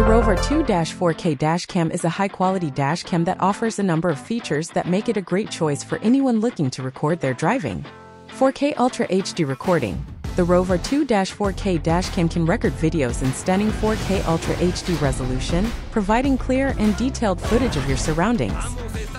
ROVE R2-4K Dash Cam is a high-quality dash cam that offers a number of features that make it a great choice for anyone looking to record their driving. 4K Ultra HD recording. The ROVE R2-4K Dash Cam can record videos in stunning 4K Ultra HD resolution, providing clear and detailed footage of your surroundings.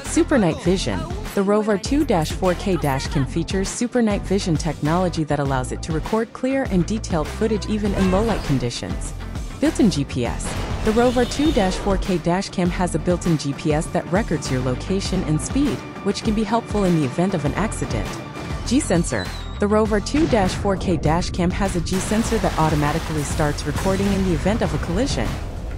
Super Night Vision. The ROVE R2-4K Dash Cam features Super Night Vision technology that allows it to record clear and detailed footage even in low-light conditions. Built-in GPS. The ROVE R2-4K Dash Cam has a built-in GPS that records your location and speed, which can be helpful in the event of an accident. G-Sensor. The ROVE R2-4K Dash Cam has a G-Sensor that automatically starts recording in the event of a collision.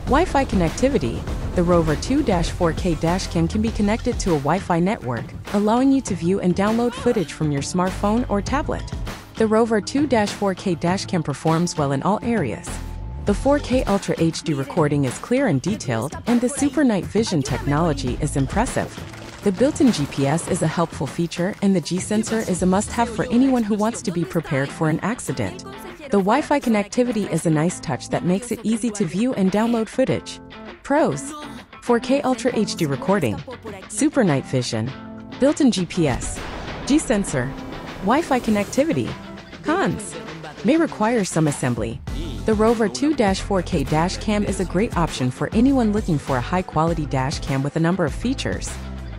Wi-Fi connectivity. The ROVE R2-4K Dash Cam can be connected to a Wi-Fi network, allowing you to view and download footage from your smartphone or tablet. The ROVE R2-4K Dash Cam performs well in all areas. The 4K Ultra HD recording is clear and detailed, and the Super Night Vision technology is impressive. The built-in GPS is a helpful feature, and the G-Sensor is a must-have for anyone who wants to be prepared for an accident. The Wi-Fi connectivity is a nice touch that makes it easy to view and download footage. Pros: 4K Ultra HD recording, Super Night Vision, built-in GPS, G-Sensor, Wi-Fi connectivity. Cons: may require some assembly. The ROVE R2-4K Dash Cam is a great option for anyone looking for a high-quality dash cam with a number of features.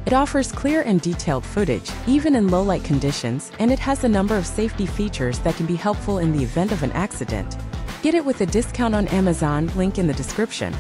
It offers clear and detailed footage, even in low-light conditions, and it has a number of safety features that can be helpful in the event of an accident. Get it with a discount on Amazon, link in the description.